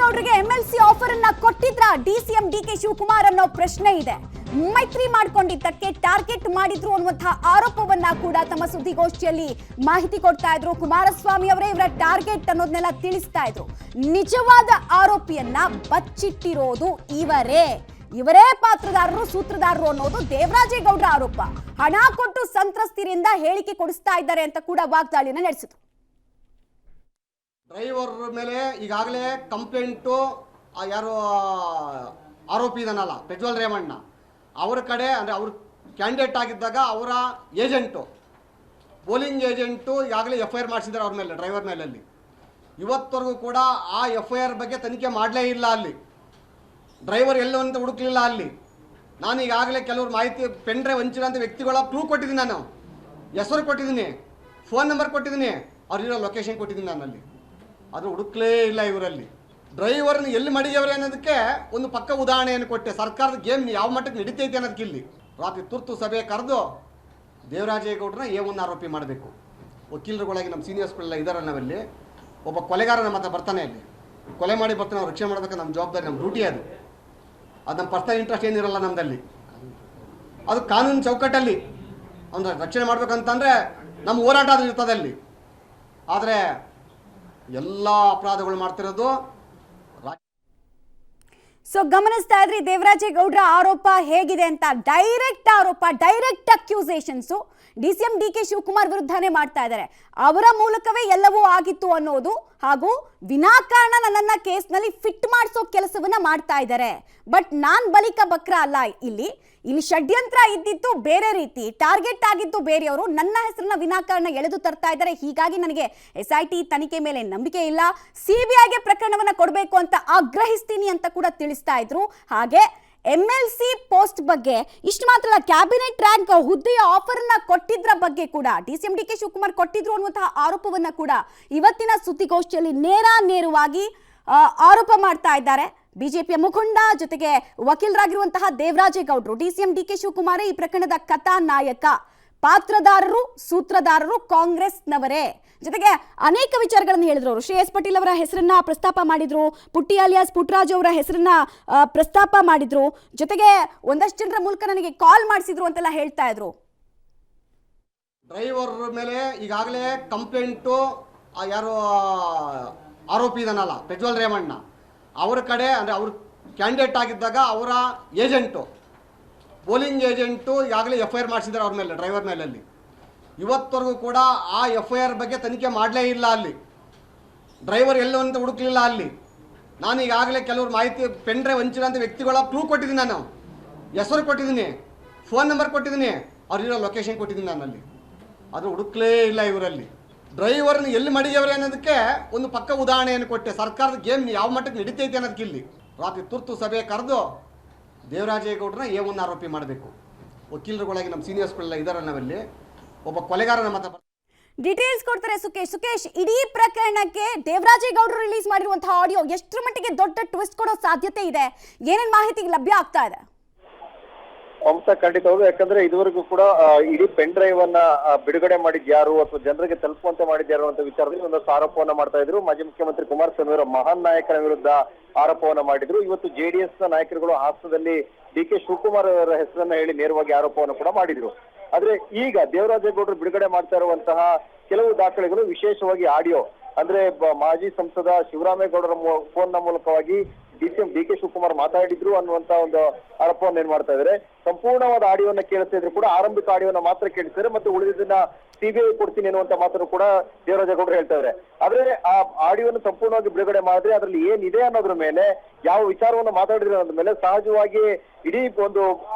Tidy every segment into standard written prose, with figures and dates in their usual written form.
ದೇವರಾಜೇಗೌಡರಿಗೆ MLC offer ಅನ್ನ ಕೊಟ್ಟಿದ್ರ DCM DK Shivakumar ಅನ್ನೋ ಪ್ರಶ್ನೆ ಇದೆ. ಮೈತ್ರಿ ಮಾಡಿಕೊಂಡಿದ್ದಕ್ಕೆ ಟಾರ್ಗೆಟ್ ಮಾಡಿದ್ರು ಅನ್ನುವಂತಹ ಆರೋಪವನ್ನ ಕೂಡ ತಮ್ಮ ಸುದ್ದಿಗೋಷ್ಠಿಯಲ್ಲಿ ಮಾಹಿತಿ ಕೊಡ್ತಾ ಇದ್ರು. ಕುಮಾರಸ್ವಾಮಿ ಅವರೇ ಇವರ ಟಾರ್ಗೆಟ್ ಅನ್ನೋದನ್ನೆಲ್ಲ ತಿಳಿಸ್ತಾ ಇದ್ರು. ನಿಜವಾದ ಆರೋಪಿಯನ್ನ ಬಚ್ಚಿಟ್ಟಿರೋದು ಇವರೇ ಪಾತ್ರದಾರರು ಸೂತ್ರಧಾರರು ಅನ್ನೋದು ದೇವರಾಜೇಗೌಡರ ಆರೋಪ. ಹಣ ಕೊಟ್ಟು ಸಂತ್ರಸ್ತಿರಿಂದ ಹೇಳಿಕೆ ಕೊಡಿಸ್ತಾ ಇದ್ದಾರೆ ಅಂತ ಕೂಡ ವಾಗ್ದಾಳಿಯನ್ನ ನಡೆಸಿದ್ರು. ಡ್ರೈವರ್ ಮೇಲೆ ಈಗಾಗಲೇ ಕಂಪ್ಲೇಂಟು ಯಾರು ಆರೋಪಿ ಇದನ್ನಲ್ಲ ಪ್ರಜ್ವಲ್ ರೇವಣ್ಣ ಅವರ ಕಡೆ ಅಂದರೆ ಅವರು ಕ್ಯಾಂಡಿಡೇಟ್ ಆಗಿದ್ದಾಗ ಅವರ ಏಜೆಂಟು ಪೋಲಿಂಗ್ ಏಜೆಂಟು ಈಗಾಗಲೇ FIR ಮಾಡಿಸಿದ್ದಾರೆ ಅವ್ರ ಮೇಲೆ, ಡ್ರೈವರ್ ಮೇಲೆ. ಅಲ್ಲಿ ಇವತ್ತವರೆಗೂ ಕೂಡ ಆ FIR ಬಗ್ಗೆ ತನಿಖೆ ಮಾಡಲೇ ಇಲ್ಲ. ಅಲ್ಲಿ ಡ್ರೈವರ್ ಎಲ್ಲೋ ಅಂತ ಹುಡುಕ್ಲಿಲ್ಲ. ಅಲ್ಲಿ ನಾನು ಈಗಾಗಲೇ ಕೆಲವರು ಮಾಹಿತಿ ಪೆನ್ ಡ್ರೈವ್ ಹಂಚಿರೋಂಥ ವ್ಯಕ್ತಿಗಳ ಕ್ಲೂ ಕೊಟ್ಟಿದ್ದೀನಿ, ನಾನು ಹೆಸರು ಕೊಟ್ಟಿದ್ದೀನಿ, ಫೋನ್ ನಂಬರ್ ಕೊಟ್ಟಿದ್ದೀನಿ, ಅವ್ರಿರೋ ಲೊಕೇಶನ್ ಕೊಟ್ಟಿದ್ದೀನಿ. ನಾನು ಅಲ್ಲಿ ಅದು ಹುಡುಕ್ಲೇ ಇಲ್ಲ. ಇವರಲ್ಲಿ ಡ್ರೈವರ್ನ ಎಲ್ಲಿ ಮಡಿಗೆವ್ರೆ ಅನ್ನೋದಕ್ಕೆ ಒಂದು ಪಕ್ಕ ಉದಾಹರಣೆಯನ್ನು ಕೊಟ್ಟೆ. ಸರ್ಕಾರದ ಗೇಮ್ ಯಾವ ಮಟ್ಟಕ್ಕೆ ನಡೀತೈತೆ ಅನ್ನೋದಕ್ಕೆ ಇಲ್ಲಿ ರಾತ್ರಿ ತುರ್ತು ಸಭೆ ಕರೆದು ದೇವರಾಜೇಗೌಡರನ್ನ A1 ಆರೋಪಿ ಮಾಡಬೇಕು. ವಕೀಲರುಗಳಾಗಿ ನಮ್ಮ ಸೀನಿಯರ್ಸ್ಗಳೆಲ್ಲ ಇದ್ದಾರೆ. ನಾವಲ್ಲಿ ಒಬ್ಬ ಕೊಲೆಗಾರ ನಮ್ಮ ಹತ್ರ ಬರ್ತಾನೆ, ಅಲ್ಲಿ ಕೊಲೆ ಮಾಡಿ ಬರ್ತಾನೆ, ನಾವು ರಕ್ಷಣೆ ಮಾಡಬೇಕು, ನಮ್ಮ ಜವಾಬ್ದಾರಿ, ನಮ್ಮ ಡ್ಯೂಟಿ ಅದು ನಮ್ಮ ಪರ್ಸನಲ್ ಇಂಟ್ರೆಸ್ಟ್ ಏನಿರಲ್ಲ ನಮ್ಮದಲ್ಲಿ. ಅದು ಕಾನೂನು ಚೌಕಟ್ಟಲ್ಲಿ ಅಂದ್ರೆ ರಕ್ಷಣೆ ಮಾಡ್ಬೇಕಂತಂದರೆ ನಮ್ಮ ಹೋರಾಟ ಅದು ಇರ್ತದೆ ಅಲ್ಲಿ. ಆದರೆ ಎಲ್ಲ ಅಪರಾಧಗಳು ಮಾಡ್ತಿರೋದು. ಸೊ ಗಮನಿಸ್ತಾ ಇದ್ರಿ ದೇವರಾಜೇಗೌಡರ ಆರೋಪ ಹೇಗಿದೆ ಅಂತ. ಡೈರೆಕ್ಟ್ ಆರೋಪ, direct accusations DCM DK Shivakumar ವಿರುದ್ಧನೇ ಮಾಡ್ತಾ ಇದ್ದಾರೆ. ಅವರ ಮೂಲಕವೇ ಎಲ್ಲವೂ ಆಗಿತ್ತು ಅನ್ನೋದು, ಹಾಗೂ ವಿನಾಕಾರಣ ನನ್ನನ್ನ ಕೇಸ್ನಲ್ಲಿ ಫಿಟ್ ಮಾಡಿಸೋ ಕೆಲಸವನ್ನ ಮಾಡ್ತಾ ಇದ್ದಾರೆ. ಬಟ್ ನಾನ್ ಬಲಿಕ ಬಕ್ರ ಅಲ್ಲ. ಇಲ್ಲಿ ಷಡ್ಯಂತ್ರ ಇದ್ದಿತ್ತು ಬೇರೆ ರೀತಿ, ಟಾರ್ಗೆಟ್ ಆಗಿದ್ದು ಬೇರೆಯವರು. ನನ್ನ ಹೆಸರನ್ನ ವಿನಾಕಾರಣ ಎಳೆದು ತರ್ತಾ ಇದ್ದಾರೆ. ಹೀಗಾಗಿ ನನಗೆ SIT ತನಿಖೆ ಮೇಲೆ ನಂಬಿಕೆ ಇಲ್ಲ, CBIಗೆ ಪ್ರಕರಣವನ್ನ ಕೊಡಬೇಕು ಅಂತ ಆಗ್ರಹಿಸ್ತೀನಿ ಅಂತ ಕೂಡ ತಿಳಿಸ್ತಾ ಇದ್ರು. ಹಾಗೆ MLC ಪೋಸ್ಟ್ ಬಗ್ಗೆ ಇಷ್ಟು ಮಾತ್ರ ಅಲ್ಲ, ಕ್ಯಾಬಿನೆಟ್ ರ್ಯಾಂಕ್ ಹುದ್ದೆಯ ಆಫರ್ ಅನ್ನ ಕೊಟ್ಟಿದ್ರ ಬಗ್ಗೆ ಕೂಡ ಡಿಸಿಎಂ ಡಿಕೆ ಶಿವಕುಮಾರ್ ಕೊಟ್ಟಿದ್ರು ಅನ್ನುವಂತಹ ಆರೋಪವನ್ನ ಕೂಡ ಇವತ್ತಿನ ಸುದ್ದಿಗೋಷ್ಠಿಯಲ್ಲಿ ನೇರವಾಗಿ ಆರೋಪ ಮಾಡ್ತಾ ಇದ್ದಾರೆ. ಬಿಜೆಪಿಯ ಮುಖಂಡ ಜೊತೆಗೆ ವಕೀಲರಾಗಿರುವಂತಹ ದೇವರಾಜೇಗೌಡರು, ಡಿಸಿಎಂ ಡಿಕೆ ಶಿವಕುಮಾರ್ ಈ ಪ್ರಕರಣದ ಕಥಾ ನಾಯಕ, ಪಾತ್ರದಾರರು ಸೂತ್ರಧಾರರು ಕಾಂಗ್ರೆಸ್ನವರೇ. ಜೊತೆಗೆ ಅನೇಕ ವಿಚಾರಗಳನ್ನು ಹೇಳಿದ್ರು ಅವರು. ಶ್ರೇಯಸ್ ಪಟೇಲ್ ಅವರ ಹೆಸರನ್ನ ಪ್ರಸ್ತಾಪ ಮಾಡಿದ್ರು, ಪುಟ್ಟಿ ಅಲಿಯಾಸ್ ಪುಟ್ಟರಾಜು ಅವರ ಹೆಸರನ್ನ ಪ್ರಸ್ತಾಪ ಮಾಡಿದ್ರು. ಜೊತೆಗೆ ಒಂದಷ್ಟು ಜನರ ಮೂಲಕ ನನಗೆ ಕಾಲ್ ಮಾಡಿಸಿದ್ರು ಅಂತೆಲ್ಲ ಹೇಳ್ತಾ ಇದ್ರು. ಡ್ರೈವರ್ ಮೇಲೆ ಈಗಾಗಲೇ ಕಂಪ್ಲೇಂಟು ಯಾರು ಆರೋಪಿ ಇದನ್ನಲ್ಲ ಪ್ರಜ್ವಲ್ ರೇವಣ್ಣ ಅವರ ಕಡೆ ಅಂದರೆ ಅವರು ಕ್ಯಾಂಡಿಡೇಟ್ ಆಗಿದ್ದಾಗ ಅವರ ಏಜೆಂಟು ಪೋಲಿಂಗ್ ಏಜೆಂಟು ಈಗಾಗಲೇ FIR ಮಾಡಿಸಿದ್ದಾರೆ ಅವ್ರ ಮೇಲೆ, ಡ್ರೈವರ್ ಮೇಲೆ. ಅಲ್ಲಿ ಇವತ್ತವರೆಗೂ ಕೂಡ ಆ FIR ಬಗ್ಗೆ ತನಿಖೆ ಮಾಡಲೇ ಇಲ್ಲ. ಅಲ್ಲಿ ಡ್ರೈವರ್ ಎಲ್ಲೋ ಅಂತ ಹುಡುಕ್ಲಿಲ್ಲ. ಅಲ್ಲಿ ನಾನು ಈಗಾಗಲೇ ಕೆಲವರು ಮಾಹಿತಿ ಪೆನ್ ಡ್ರೈವ್ ಹಂಚಿರೋಂಥ ವ್ಯಕ್ತಿಗಳ ಕ್ಲೂ ಕೊಟ್ಟಿದ್ದೀನಿ, ನಾನು ಹೆಸರು ಕೊಟ್ಟಿದ್ದೀನಿ, ಫೋನ್ ನಂಬರ್ ಕೊಟ್ಟಿದ್ದೀನಿ, ಅವ್ರಿರೋ ಲೊಕೇಶನ್ ಕೊಟ್ಟಿದ್ದೀನಿ. ನಾನು ಅಲ್ಲಿ ಅದು ಹುಡುಕ್ಲೇ ಇಲ್ಲ. ಇವರಲ್ಲಿ ಡ್ರೈವರ್ನ ಎಲ್ಲಿ ಮಡಿಗೆವ್ರೆ ಅನ್ನೋದಕ್ಕೆ ಒಂದು ಪಕ್ಕ ಉದಾಹರಣೆಯನ್ನು ಕೊಟ್ಟೆ. ಸರ್ಕಾರದ ಗೇಮ್ ಯಾವ ಮಟ್ಟಕ್ಕೆ ನಡೀತೈತೆ ಅನ್ನೋದಕ್ಕೆ ಇಲ್ಲಿ ರಾತ್ರಿ ತುರ್ತು ಸಭೆ ಕರೆದು ದೇವರಾಜೇಗೌಡರನ್ನ A1 ಆರೋಪಿ ಮಾಡಬೇಕು. ವಕೀಲರುಗಳಾಗಿ ನಮ್ಮ ಸೀನಿಯರ್ಸ್ಗಳೆಲ್ಲ ಇದ್ದಾರೆ. ನಾವಲ್ಲಿ ಒಬ್ಬ ಕೊಲೆಗಾರ ನಮ್ಮ ಹತ್ರ ಡೀಟೇಲ್ಸ್ ಕೊಡ್ತಾರೆ ಸುಕೇಶ್. ಇಡೀ ಪ್ರಕರಣಕ್ಕೆ ದೇವರಾಜೇಗೌಡರು ರಿಲೀಸ್ ಮಾಡಿರುವಂತಹ ಆಡಿಯೋ ಎಷ್ಟರ ಮಟ್ಟಿಗೆ ದೊಡ್ಡ ಟ್ವಿಸ್ಟ್ ಕೊಡೋ ಸಾಧ್ಯತೆ ಇದೆ? ಏನೇನ್ ಮಾಹಿತಿ ಲಭ್ಯ ಆಗ್ತಾ ಇದೆ? ಮಮತಾ, ಖಂಡಿತವಾಗೂ. ಯಾಕಂದ್ರೆ ಇದುವರೆಗೂ ಕೂಡ ಇಡೀ ಪೆನ್ ಡ್ರೈವ್ ಅನ್ನ ಬಿಡುಗಡೆ ಮಾಡಿದ್ಯಾರು ಅಥವಾ ಜನರಿಗೆ ತಲುಪುವಂತೆ ಮಾಡಿದ್ಯಾರು ಅಂತ ವಿಚಾರದಲ್ಲಿ ಒಂದಷ್ಟು ಆರೋಪವನ್ನ ಮಾಡ್ತಾ ಇದ್ರು. ಮಾಜಿ ಮುಖ್ಯಮಂತ್ರಿ ಕುಮಾರಸ್ವಾಮಿ ಅವರ ಮಹಾನ್ ನಾಯಕನ ವಿರುದ್ಧ ಆರೋಪವನ್ನ ಮಾಡಿದ್ರು. ಇವತ್ತು JDS ನ ನಾಯಕರುಗಳು ಹಾಸನದಲ್ಲಿ DK ಶಿವಕುಮಾರ್ ಅವರ ಹೆಸರನ್ನ ಹೇಳಿ ನೇರವಾಗಿ ಆರೋಪವನ್ನು ಕೂಡ ಮಾಡಿದ್ರು. ಆದ್ರೆ ಈಗ ದೇವರಾಜೇಗೌಡರು ಬಿಡುಗಡೆ ಮಾಡ್ತಾ ಇರುವಂತಹ ಕೆಲವು ದಾಖಲೆಗಳು, ವಿಶೇಷವಾಗಿ ಆಡಿಯೋ, ಅಂದ್ರೆ ಮಾಜಿ ಸಂಸದ ಶಿವರಾಮೇಗೌಡರ ಫೋನ್ ನ ಮೂಲಕವಾಗಿ DCM DK ಶಿವಕುಮಾರ್ ಮಾತಾಡಿದ್ರು ಅನ್ನುವಂತ ಒಂದು ಆರೋಪವನ್ನು ಏನ್ ಮಾಡ್ತಾ ಇದ್ದಾರೆ. ಸಂಪೂರ್ಣವಾದ ಆಡಿಯೋನ ಕೇಳಿಸ್ತಾ ಇದ್ರು ಕೂಡ ಆರಂಭಿಕ ಆಡಿಯೋನ ಮಾತ್ರ ಕೇಳಿಸ್ತಾರೆ, ಮತ್ತೆ ಉಳಿದಿದ್ದನ್ನ CBI ಕೊಡ್ತೀನಿ ಅನ್ನುವಂತ ಮಾತನ್ನು ಕೂಡ ದೇವರಾಜೇಗೌಡರು ಹೇಳ್ತಾ ಇದ್ದಾರೆ. ಆದ್ರೆ ಆ ಆಡಿಯೋನ ಸಂಪೂರ್ಣವಾಗಿ ಬಿಡುಗಡೆ ಮಾಡಿದ್ರೆ ಅದರಲ್ಲಿ ಏನಿದೆ ಅನ್ನೋದ್ರ ಮೇಲೆ, ಯಾವ ವಿಚಾರವನ್ನು ಮಾತಾಡಿದ್ರೆ ಅನ್ನೋದ್ರ ಮೇಲೆ ಸಹಜವಾಗಿ ಇಡೀ ಒಂದು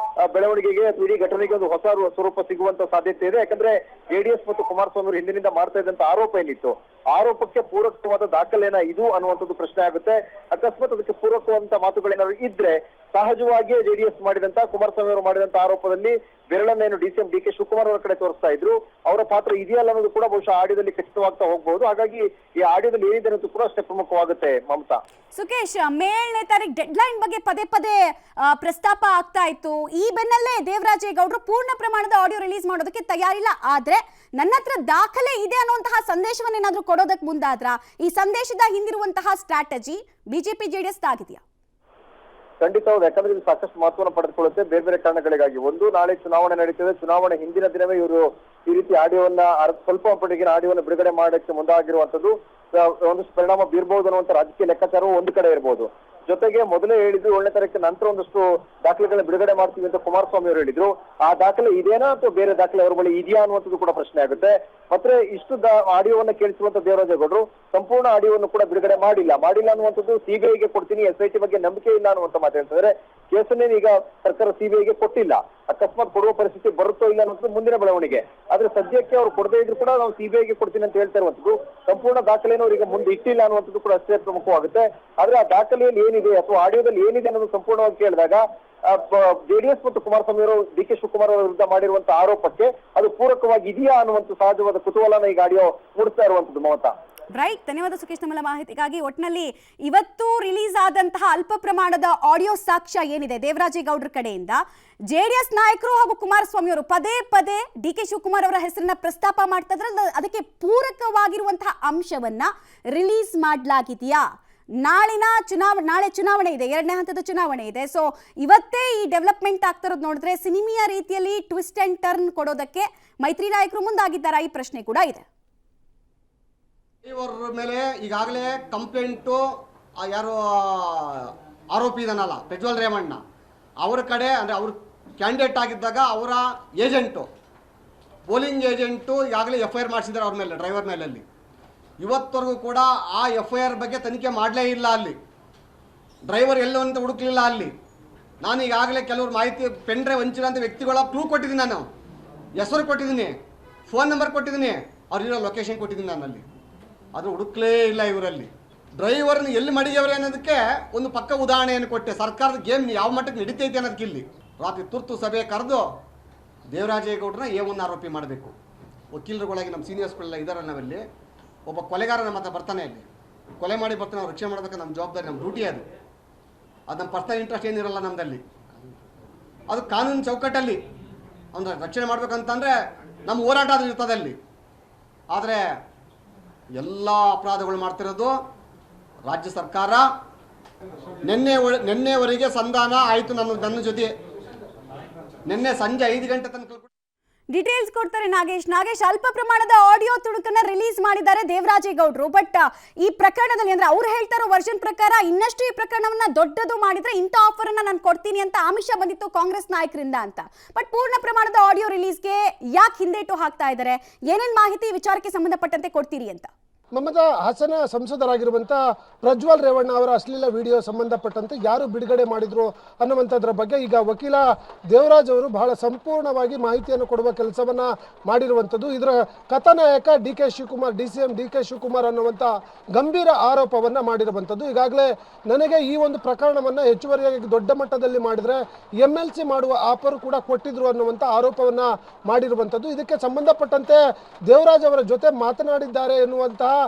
ಬೆಳವಣಿಗೆಗೆ ಅಥವಾ ಇಡೀ ಘಟನೆಗೆ ಒಂದು ಹೊಸ ಸ್ವರೂಪ ಸಿಗುವಂತ ಸಾಧ್ಯತೆ ಇದೆ. ಯಾಕಂದ್ರೆ JDS ಮತ್ತು ಕುಮಾರಸ್ವಾಮಿ ಅವರು ಹಿಂದಿನಿಂದ ಮಾಡ್ತಾ ಇದ್ದಂತ ಆರೋಪ ಏನಿತ್ತು, ಆರೋಪಕ್ಕೆ ಪೂರಕವಾದ ದಾಖಲೆನ ಇದು ಅನ್ನುವಂಥದ್ದು ಪ್ರಶ್ನೆ ಆಗುತ್ತೆ. ಅಕಸ್ಮಾತ್ ಅದಕ್ಕೆ ಪೂರಕವಾದಂತ ಮಾತುಗಳೇನಾದ್ರು ಇದ್ರೆ ಸಹಜವಾಗಿಯೇ ಜೆಡಿಎಸ್ ಮಾಡಿದಂತ ಕುಮಾರಸ್ವಾಮಿ ಅವರು ಮಾಡಿದಂತ ಆರೋಪದಲ್ಲಿ ಬೆರಳನ್ನೇನು ಡಿಸಿಎಂ ಡಿ ಕೆ ಶಿವಕುಮಾರ್ ಅವರ ಕಡೆ ತೋರಿಸ್ತಾ ಇದ್ರು. ಅವರ ಪಾತ್ರ ಇದೆಯಲ್ಲ ಅನ್ನೋದು ಕೂಡ ಬಹುಶಃ ಆಡಿಯೋದಲ್ಲಿ ಖಚಿತವಾಗ್ತಾ ಹೋಗಬಹುದು. ಹಾಗಾಗಿ ಈ ಆಡಿಯೋದಲ್ಲಿ ಏನಿದೆ ಅನ್ನೋದು ಕೂಡ ಅಷ್ಟೇ ಪ್ರಮುಖವಾಗುತ್ತೆ ಮಮತಾ. ಸುಕೇಶ್, ಮೇ 7ನೇ ತಾರೀಕು ಡೆಡ್ಲೈನ್ ಬಗ್ಗೆ ಪದೇ ಪದೇ ಪ್ರಸ್ತಾಪ ಆಗ್ತಾ ಇತ್ತು. ಈ ಬೆನ್ನಲ್ಲೇ ದೇವರಾಜೇಗೌಡರು ಪೂರ್ಣ ಪ್ರಮಾಣದ ಆಡಿಯೋ ರಿಲೀಸ್ ಮಾಡೋದಕ್ಕೆ ತಯಾರಿಲ್ಲ, ಆದ್ರೆ ನನ್ನ ಹತ್ರ ದಾಖಲೆ ಇದೆ ಅನ್ನುವಂತಹ ಸಂದೇಶವನ್ನು ಏನಾದ್ರೂ ಕೊಡೋದಕ್ಕೆ ಮುಂದಾದ್ರ? ಈ ಸಂದೇಶದ ಹಿಂದಿರುವಂತಹ ಸ್ಟ್ರಾಟಜಿ ಬಿಜೆಪಿ ಜೆಡಿಎಸ್ ಆಗಿದೆಯಾ? ಖಂಡಿತ ಹೌದು. ಯಾಕಂದ್ರೆ ಇದು ಸಾಕಷ್ಟು ಮಹತ್ವವನ್ನು ಪಡೆದುಕೊಳ್ಳುತ್ತೆ ಬೇರೆ ಬೇರೆ ಕಾರಣಗಳಿಗಾಗಿ. ಒಂದು, ನಾಳೆ ಚುನಾವಣೆ ನಡೀತದೆ. ಚುನಾವಣೆ ಹಿಂದಿನ ದಿನವೇ ಇವರು ಈ ರೀತಿ ಆಡಿಯೋವನ್ನ ಸ್ವಲ್ಪ ಮಟ್ಟಿಗೆ ಆಡಿಯೋವನ್ನು ಬಿಡುಗಡೆ ಮಾಡಕ್ಕೆ ಮುಂದಾಗಿರುವಂತದ್ದು ಒಂದಷ್ಟು ಪರಿಣಾಮ ಬೀರ್ಬಹುದು ಅನ್ನುವಂತ ರಾಜಕೀಯ ಲೆಕ್ಕಾಚಾರವು ಒಂದು ಕಡೆ ಇರಬಹುದು. ಜೊತೆಗೆ ಮೊದಲೇ ಹೇಳಿದ್ರು 7ನೇ ತಾರೀಕು ನಂತರ ಒಂದಷ್ಟು ದಾಖಲೆಗಳನ್ನ ಬಿಡುಗಡೆ ಮಾಡ್ತೀವಿ ಅಂತ ಕುಮಾರಸ್ವಾಮಿ ಅವರು ಹೇಳಿದ್ರು. ಆ ದಾಖಲೆ ಇದೇನಾ ಅಥವಾ ಬೇರೆ ದಾಖಲೆ ಅವರ ಬಳಿ ಇದೆಯಾ ಅನ್ನುವಂಥದ್ದು ಕೂಡ ಪ್ರಶ್ನೆ ಆಗುತ್ತೆ. ಮತ್ತೆ ಇಷ್ಟು ಆಡಿಯೋವನ್ನ ಕೇಳಿಸುವಂತ ದೇವರಾಜೇಗೌಡರು ಸಂಪೂರ್ಣ ಆಡಿಯೋವನ್ನು ಕೂಡ ಬಿಡುಗಡೆ ಮಾಡಿಲ್ಲ ಅನ್ನುವಂಥದ್ದು ಸಿಬಿಐಗೆ ಕೊಡ್ತೀನಿ, SIT ಬಗ್ಗೆ ನಂಬಿಕೆ ಇಲ್ಲ ಅನ್ನುವಂತ ಮಾತು ಹೇಳ್ತಿದ್ರೆ. ಕೇಸನ್ನೇ ಈಗ ಸರ್ಕಾರ ಸಿಬಿಐಗೆ ಕೊಟ್ಟಿಲ್ಲ. ಅಕಸ್ಮಾತ್ ಕೊಡುವ ಪರಿಸ್ಥಿತಿ ಬರುತ್ತೋ ಇಲ್ಲ ಅನ್ನೋದು ಮುಂದಿನ ಬೆಳವಣಿಗೆ. ಆದ್ರೆ ಸದ್ಯಕ್ಕೆ ಅವ್ರು ಕೊಡದೇ ಇದ್ರು ಕೂಡ ನಾವು ಸಿಬಿಐಗೆ ಕೊಡ್ತೀನಿ ಅಂತ ಹೇಳ್ತಾ ಇರುವಂತದ್ದು ಸಂಪೂರ್ಣ ದಾಖಲೆಯನ್ನು ಅವರಿಗೆ ಮುಂದೆ ಇಟ್ಟಿಲ್ಲ ಅನ್ನುವಂಥದ್ದು ಕೂಡ ಅಷ್ಟೇ ಪ್ರಮುಖವಾಗುತ್ತೆ. ಆದ್ರೆ ಆ ದಾಖಲೆಯಲ್ಲಿ ಏನಿದೆ ಅಥವಾ ಆಡಿಯೋದಲ್ಲಿ ಏನಿದೆ ಅನ್ನೋದು ಸಂಪೂರ್ಣವಾಗಿ ಕೇಳಿದಾಗ ಜೆಡಿಎಸ್ ಮತ್ತು ಕುಮಾರಸ್ವಾಮಿ ಅವರು ಡಿ ಕೆ ಶಿವಕುಮಾರ್ ಅವರ ವಿರುದ್ಧ ಮಾಡಿರುವಂತಹ ಆರೋಪಕ್ಕೆ ಅದು ಪೂರಕವಾಗಿ ಇದೆಯಾ ಅನ್ನುವಂಥ ಸಹಜವಾದ ಕುತೂಹಲನ ಈಗ ಆಡಿಯೋ ಮೂಡಿಸ್ತಾ ಇರುವಂತದ್ದು ಮಮತಾ. ರೈಟ್, ಧನ್ಯವಾದ ಸುಕೇಶ್ ನಮ್ಮಲ್ಲ ಮಾಹಿತಿಗಾಗಿ. ಒಟ್ಟಿನಲ್ಲಿ ಇವತ್ತು ರಿಲೀಸ್ ಆದಂತಹ ಅಲ್ಪ ಪ್ರಮಾಣದ ಆಡಿಯೋ ಸಾಕ್ಷ್ಯ ಏನಿದೆ ದೇವರಾಜೇಗೌಡರ ಕಡೆಯಿಂದ, ಜೆಡಿಎಸ್ ನಾಯಕರು ಹಾಗೂ ಕುಮಾರಸ್ವಾಮಿ ಅವರು ಪದೇ ಪದೇ ಡಿ ಕೆ ಶಿವಕುಮಾರ್ ಅವರ ಹೆಸರನ್ನ ಪ್ರಸ್ತಾಪ ಮಾಡ್ತಾ ಇದ್ರೆ ಅದಕ್ಕೆ ಪೂರಕವಾಗಿರುವಂತಹ ಅಂಶವನ್ನ ರಿಲೀಸ್ ಮಾಡಲಾಗಿದೆಯಾ? ನಾಳೆ ಚುನಾವಣೆ ಇದೆ, 2ನೇ ಹಂತದ ಚುನಾವಣೆ ಇದೆ. ಸೊ ಇವತ್ತೇ ಈ ಡೆವಲಪ್ಮೆಂಟ್ ಆಗ್ತಿರೋದು ನೋಡಿದ್ರೆ ಸಿನಿಮಿಯ ರೀತಿಯಲ್ಲಿ ಟ್ವಿಸ್ಟ್ ಅಂಡ್ ಟರ್ನ್ ಕೊಡೋದಕ್ಕೆ ಮೈತ್ರಿ ನಾಯಕರು ಮುಂದಾಗಿದ್ದಾರಾ? ಈ ಪ್ರಶ್ನೆ ಕೂಡ ಇದೆ. ಇವರ ಮೇಲೆ ಈಗಾಗಲೇ ಕಂಪ್ಲೇಂಟು ಯಾರು ಆರೋಪಿ ಇದನ್ನಲ್ಲ ಪ್ರಜ್ವಲ್ ರೇವಣ್ಣ ಅವರ ಕಡೆ, ಅಂದರೆ ಅವರು ಕ್ಯಾಂಡಿಡೇಟ್ ಆಗಿದ್ದಾಗ ಅವರ ಏಜೆಂಟು ಪೋಲಿಂಗ್ ಏಜೆಂಟು ಈಗಾಗಲೇ FIR ಮಾಡಿಸಿದ್ದಾರೆ ಅವ್ರ ಮೇಲೆ, ಡ್ರೈವರ್ ಮೇಲಲ್ಲಿ. ಇವತ್ತವರೆಗೂ ಕೂಡ ಆ FIR ಬಗ್ಗೆ ತನಿಖೆ ಮಾಡಲೇ ಇಲ್ಲ. ಅಲ್ಲಿ ಡ್ರೈವರ್ ಎಲ್ಲೋ ಅಂತ ಹುಡುಕ್ಲಿಲ್ಲ. ಅಲ್ಲಿ ನಾನು ಈಗಾಗಲೇ ಕೆಲವರು ಮಾಹಿತಿ ಪೆನ್ ಡ್ರೈವ್ ಹಂಚಿರೋಂಥ ವ್ಯಕ್ತಿಗಳ ಕ್ಲೂ ಕೊಟ್ಟಿದ್ದೀನಿ, ನಾನು ಹೆಸರು ಕೊಟ್ಟಿದ್ದೀನಿ, ಫೋನ್ ನಂಬರ್ ಕೊಟ್ಟಿದ್ದೀನಿ, ಅವ್ರಿರೋ ಲೊಕೇಶನ್ ಕೊಟ್ಟಿದ್ದೀನಿ ನಾನು ಅಲ್ಲಿ. ಅದು ಹುಡುಕ್ಲೇ ಇಲ್ಲ ಇವರಲ್ಲಿ. ಡ್ರೈವರ್ನ ಎಲ್ಲಿ ಮಡಿಗೆವ್ರೆ ಅನ್ನೋದಕ್ಕೆ ಒಂದು ಪಕ್ಕ ಉದಾಹರಣೆಯನ್ನು ಕೊಟ್ಟೆ. ಸರ್ಕಾರದ ಗೇಮ್ ಯಾವ ಮಟ್ಟಕ್ಕೆ ನಡೀತೈತೆ ಅನ್ನೋದಕ್ಕೆ ಇಲ್ಲಿ ರಾತ್ರಿ ತುರ್ತು ಸಭೆ ಕರೆದು ದೇವರಾಜೇಗೌಡರನ್ನ A1 ಆರೋಪಿ ಮಾಡಬೇಕು. ವಕೀಲರುಗಳಾಗಿ ನಮ್ಮ ಸೀನಿಯರ್ಸ್ಗಳೆಲ್ಲ ಇದ್ದಾರೆ. ನಾವಲ್ಲಿ ಒಬ್ಬ ಕೊಲೆಗಾರ ನಮ್ಮ ಹತ್ರ ಬರ್ತಾನೆ, ಅಲ್ಲಿ ಕೊಲೆ ಮಾಡಿ ಬರ್ತಾನೆ, ಅವ್ರು ರಕ್ಷಣೆ ಮಾಡಬೇಕು, ನಮ್ಮ ಜವಾಬ್ದಾರಿ, ನಮ್ಮ ಡ್ಯೂಟಿ ಅದು. ನಮ್ಮ ಪರ್ಸನಲ್ ಇಂಟ್ರೆಸ್ಟ್ ಏನಿರಲ್ಲ ನಮ್ಮದಲ್ಲಿ. ಅದು ಕಾನೂನು ಚೌಕಟ್ಟಲ್ಲಿ ಅಂದರೆ ರಕ್ಷಣೆ ಮಾಡ್ಬೇಕಂತಂದರೆ ನಮ್ಮ ಹೋರಾಟ ಅದು ಇರ್ತದೆ ಅಲ್ಲಿ. ಆದರೆ ಎಲ್ಲ ಅಪರಾಧಗಳು ಮಾಡ್ತಿರೋದು ರಾಜ್ಯ ಸರ್ಕಾರ. ನಿನ್ನೆವರೆಗೆ ಸಂಧಾನ ಆಯಿತು ನನ್ನ ಜೊತೆ. ನಿನ್ನೆ ಸಂಜೆ 5 ಗಂಟೆ ತನಕ ಡೀಟೇಲ್ಸ್ ಕೊಡ್ತಾರೆ ನಾಗೇಶ್. ಅಲ್ಪ ಪ್ರಮಾಣದ ಆಡಿಯೋ ತುಣುಕನ್ನ ರಿಲೀಸ್ ಮಾಡಿದ್ದಾರೆ ದೇವರಾಜೇಗೌಡರು. ಬಟ್ ಈ ಪ್ರಕರಣದಲ್ಲಿ ಅಂದ್ರೆ ಅವ್ರು ಹೇಳ್ತಾ ಇರೋ ವರ್ಷನ್ ಪ್ರಕಾರ ಇನ್ನಷ್ಟು ಈ ಪ್ರಕರಣವನ್ನ ದೊಡ್ಡದು ಮಾಡಿದ್ರೆ ಇಂಥ ಆಫರ್ ಅನ್ನ ನಾನು ಕೊಡ್ತೀನಿ ಅಂತ ಆಮಿಷ ಬಂದಿತ್ತು ಕಾಂಗ್ರೆಸ್ ನಾಯಕರಿಂದ ಅಂತ. ಬಟ್ ಪೂರ್ಣ ಪ್ರಮಾಣದ ಆಡಿಯೋ ರಿಲೀಸ್ಗೆ ಯಾಕೆ ಹಿಂದೇಟು ಹಾಕ್ತಾ ಇದ್ದಾರೆ? ಏನೇನ್ ಮಾಹಿತಿ ವಿಚಾರಕ್ಕೆ ಸಂಬಂಧಪಟ್ಟಂತೆ ಕೊಡ್ತೀರಿ ಅಂತ? ಮಮತಾ, ಹಾಸನ ಸಂಸದರಾಗಿರುವಂಥ ಪ್ರಜ್ವಲ್ ರೇವಣ್ಣ ಅವರ ಅಶ್ಲೀಲ ವಿಡಿಯೋ ಸಂಬಂಧಪಟ್ಟಂತೆ ಯಾರು ಬಿಡುಗಡೆ ಮಾಡಿದ್ರು ಅನ್ನುವಂಥದ್ರ ಬಗ್ಗೆ ಈಗ ವಕೀಲ ದೇವರಾಜ್ ಅವರು ಬಹಳ ಸಂಪೂರ್ಣವಾಗಿ ಮಾಹಿತಿಯನ್ನು ಕೊಡುವ ಕೆಲಸವನ್ನು ಮಾಡಿರುವಂಥದ್ದು. ಇದರ ಕಥಾನಾಯಕ DCM ಡಿ ಕೆ ಶಿವಕುಮಾರ್ ಅನ್ನುವಂಥ ಗಂಭೀರ ಆರೋಪವನ್ನು ಮಾಡಿರುವಂಥದ್ದು. ಈಗಾಗಲೇ ನನಗೆ ಈ ಒಂದು ಪ್ರಕರಣವನ್ನು ಹೆಚ್ಚುವರಿಯಾಗಿ ದೊಡ್ಡ ಮಟ್ಟದಲ್ಲಿ ಮಾಡಿದರೆ MLC ಮಾಡುವ ಆಫರ್ ಕೂಡ ಕೊಟ್ಟಿದ್ರು ಅನ್ನುವಂಥ ಆರೋಪವನ್ನು ಮಾಡಿರುವಂಥದ್ದು. ಇದಕ್ಕೆ ಸಂಬಂಧಪಟ್ಟಂತೆ ದೇವರಾಜ್ ಅವರ ಜೊತೆ ಮಾತನಾಡಿದ್ದಾರೆ ಎನ್ನುವಂತಹ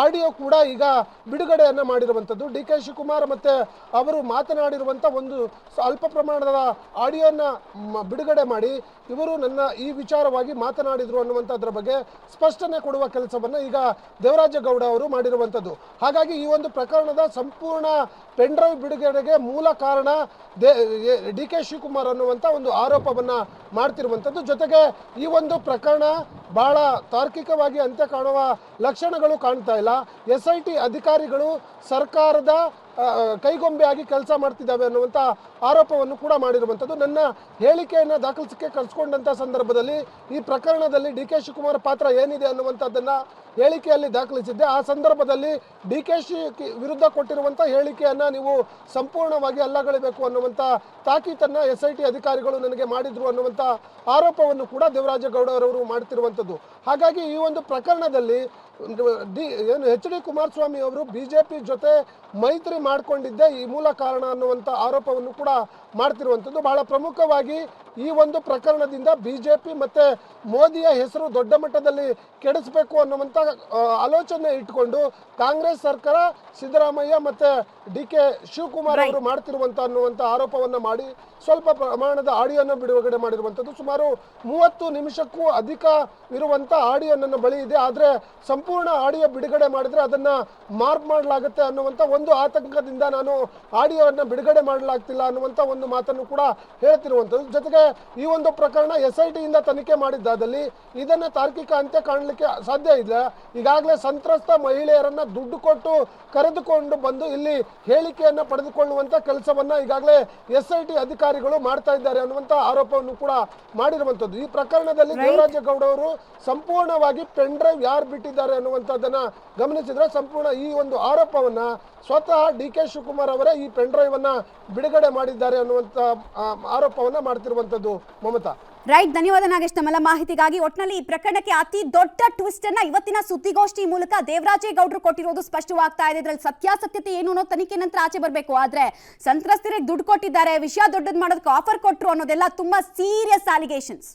ಆಡಿಯೋ ಕೂಡ ಈಗ ಬಿಡುಗಡೆಯನ್ನ ಮಾಡಿರುವಂಥದ್ದು. DK ಶಿವಕುಮಾರ್ ಮತ್ತೆ ಅವರು ಮಾತನಾಡಿರುವಂಥ ಒಂದು ಅಲ್ಪ ಪ್ರಮಾಣದ ಆಡಿಯೋನ ಬಿಡುಗಡೆ ಮಾಡಿ ಇವರು ನನ್ನ ಈ ವಿಚಾರವಾಗಿ ಮಾತನಾಡಿದ್ರು ಅನ್ನುವಂಥದ್ರ ಬಗ್ಗೆ ಸ್ಪಷ್ಟನೆ ಕೊಡುವ ಕೆಲಸವನ್ನು ಈಗ ದೇವರಾಜೇಗೌಡ ಅವರು ಮಾಡಿರುವಂಥದ್ದು. ಹಾಗಾಗಿ ಈ ಒಂದು ಪ್ರಕರಣದ ಸಂಪೂರ್ಣ ಪೆನ್ ಡ್ರೈವ್ ಬಿಡುಗಡೆಗೆ ಮೂಲ ಕಾರಣ DK ಶಿವಕುಮಾರ್ ಅನ್ನುವಂಥ ಒಂದು ಆರೋಪವನ್ನು ಮಾಡ್ತಿರುವಂಥದ್ದು. ಜೊತೆಗೆ ಈ ಒಂದು ಪ್ರಕರಣ ಬಹಳ ತಾರ್ಕಿಕವಾಗಿ ಅಂತ್ಯ ಕಾಣುವ ಲಕ್ಷಣಗಳು ಕಾಣ್ತಾ ಇಲ್ಲ. SIT ಅಧಿಕಾರಿಗಳು ಸರ್ಕಾರದ ಕೈಗೊಂಬೆಯಾಗಿ ಕೆಲಸ ಮಾಡ್ತಿದ್ದಾವೆ ಅನ್ನುವಂಥ ಆರೋಪವನ್ನು ಕೂಡ ಮಾಡಿರುವಂಥದ್ದು. ನನ್ನ ಹೇಳಿಕೆಯನ್ನು ದಾಖಲಿಸಕ್ಕೆ ಕರೆಸ್ಕೊಂಡಂಥ ಸಂದರ್ಭದಲ್ಲಿ ಈ ಪ್ರಕರಣದಲ್ಲಿ DK ಶಿವಕುಮಾರ್ ಪಾತ್ರ ಏನಿದೆ ಅನ್ನುವಂಥದ್ದನ್ನು ಹೇಳಿಕೆಯಲ್ಲಿ ದಾಖಲಿಸಿದ್ದೆ. ಆ ಸಂದರ್ಭದಲ್ಲಿ DK ವಿರುದ್ಧ ಕೊಟ್ಟಿರುವಂಥ ಹೇಳಿಕೆಯನ್ನು ನೀವು ಸಂಪೂರ್ಣವಾಗಿ ಅಲ್ಲಗಳೆಯಬೇಕು ಅನ್ನುವಂಥ ತಾಕೀತನ್ನು SIT ಅಧಿಕಾರಿಗಳು ನನಗೆ ಮಾಡಿದ್ರು ಅನ್ನುವಂಥ ಆರೋಪವನ್ನು ಕೂಡ ದೇವರಾಜೇಗೌಡ ಅವರು ಮಾಡ್ತಿರುವಂಥದ್ದು. ಹಾಗಾಗಿ ಈ ಒಂದು ಪ್ರಕರಣದಲ್ಲಿ ಎಚ್ ಡಿ ಕುಮಾರಸ್ವಾಮಿ ಅವರು ಬಿಜೆಪಿ ಜೊತೆ ಮೈತ್ರಿ ಮಾಡಿಕೊಂಡಿದ್ದೇ ಈ ಮೂಲ ಕಾರಣ ಅನ್ನುವಂಥ ಆರೋಪವನ್ನು ಕೂಡ ಮಾಡ್ತಿರುವಂಥದ್ದು. ಬಹಳ ಪ್ರಮುಖವಾಗಿ ಈ ಒಂದು ಪ್ರಕರಣದಿಂದ ಬಿಜೆಪಿ ಮತ್ತೆ ಮೋದಿಯ ಹೆಸರು ದೊಡ್ಡ ಮಟ್ಟದಲ್ಲಿ ಕೆಡಿಸಬೇಕು ಅನ್ನುವಂಥ ಆಲೋಚನೆ ಇಟ್ಕೊಂಡು ಕಾಂಗ್ರೆಸ್ ಸರ್ಕಾರ ಸಿದ್ದರಾಮಯ್ಯ ಮತ್ತೆ ಡಿ.ಕೆ. ಶಿವಕುಮಾರ್ ಅವರು ಮಾಡ್ತಿರುವಂತ ಅನ್ನುವಂಥ ಆರೋಪವನ್ನು ಮಾಡಿ ಸ್ವಲ್ಪ ಪ್ರಮಾಣದ ಆಡಿಯೋನ ಬಿಡುಗಡೆ ಮಾಡಿರುವಂಥದ್ದು. ಸುಮಾರು 30 ನಿಮಿಷಕ್ಕೂ ಅಧಿಕ ಇರುವಂಥ ಆಡಿಯೋ ನನ್ನ ಬಳಿ ಇದೆ. ಆದರೆ ಸಂಪೂರ್ಣ ಆಡಿಯೋ ಬಿಡುಗಡೆ ಮಾಡಿದ್ರೆ ಅದನ್ನ ಮಾರ್ಕ್ ಮಾಡಲಾಗುತ್ತೆ ಅನ್ನುವಂಥ ಒಂದು ಆತಂಕದಿಂದ ನಾನು ಆಡಿಯೋವನ್ನು ಬಿಡುಗಡೆ ಮಾಡಲಾಗ್ತಿಲ್ಲ ಅನ್ನುವಂಥ ಒಂದು ಮಾತನ್ನು ಕೂಡ ಹೇಳ್ತಿರುವಂಥದ್ದು. ಜೊತೆಗೆ ಈ ಒಂದು ಪ್ರಕರಣ SIT ಇಂದ ತನಿಖೆ ಮಾಡಿದ್ದಾದಲ್ಲಿ ಇದನ್ನ ತಾರ್ಕಿಕ ಅಂತ್ಯ ಕಾಣಲಿಕ್ಕೆ ಸಾಧ್ಯ ಇಲ್ಲ. ಈಗಾಗಲೇ ಸಂತ್ರಸ್ತ ಮಹಿಳೆಯರನ್ನ ದುಡ್ಡು ಕೊಟ್ಟು ಕರೆದುಕೊಂಡು ಬಂದು ಇಲ್ಲಿ ಹೇಳಿಕೆಯನ್ನ ಪಡೆದುಕೊಳ್ಳುವಂತ ಕೆಲಸವನ್ನ ಈಗಾಗಲೇ SIT ಅಧಿಕಾರಿಗಳು ಮಾಡ್ತಾ ಇದ್ದಾರೆ ಅನ್ನುವಂತ ಆರೋಪವನ್ನು ಕೂಡ ಮಾಡಿರುವಂತದ್ದು. ಈ ಪ್ರಕರಣದಲ್ಲಿ ದೇವರಾಜೇಗೌಡ ಅವರು ಸಂಪೂರ್ಣವಾಗಿ ಪೆನ್ ಡ್ರೈವ್ ಯಾರು ಬಿಟ್ಟಿದ್ದಾರೆ ಅನ್ನುವಂಥದ್ದನ್ನ ಗಮನಿಸಿದ್ರೆ ಸಂಪೂರ್ಣ ಈ ಒಂದು ಆರೋಪವನ್ನ ಸ್ವತಃ ಡಿ.ಕೆ. ಶಿವಕುಮಾರ್ ಅವರೇ ಈ ಪೆನ್ ಡ್ರೈವ್ ಅನ್ನ ಬಿಡುಗಡೆ ಮಾಡಿದ್ದಾರೆ ಅನ್ನುವಂಥ ಆರೋಪವನ್ನ ಮಾಡ್ತಿರುವಂತದ್ದು. ಮಮತಾ, ರೈಟ್, ಧನ್ಯವಾದ ನಾಗೇಶ್ ತಮ್ಮೆಲ್ಲ ಮಾಹಿತಿಗಾಗಿ. ಒಟ್ಟಿನಲ್ಲಿ ಈ ಪ್ರಕರಣಕ್ಕೆ ಅತಿ ದೊಡ್ಡ ಟ್ವಿಸ್ಟ್ ಅನ್ನ ಇವತ್ತಿನ ಸುದ್ದಿಗೋಷ್ಠಿ ಮೂಲಕ ದೇವರಾಜೇಗೌಡರು ಕೊಟ್ಟಿರೋದು ಸ್ಪಷ್ಟವಾಗ್ತಾ ಇದೆ. ಇದರಲ್ಲಿ ಸತ್ಯಾಸತ್ಯತೆ ಏನು ಅನ್ನೋ ತನಿಖೆ ನಂತರ ಆಚೆ ಬರಬೇಕು. ಆದ್ರೆ ಸಂತ್ರಸ್ತರಿಗೆ ದುಡ್ಡು ಕೊಟ್ಟಿದ್ದಾರೆ, ವಿಷಯ ದೊಡ್ಡದು ಮಾಡೋದಕ್ಕೆ ಆಫರ್ ಕೊಟ್ಟರು ಅನ್ನೋದೆಲ್ಲ ತುಂಬಾ ಸೀರಿಯಸ್ ಅಲಿಗೇಷನ್ಸ್.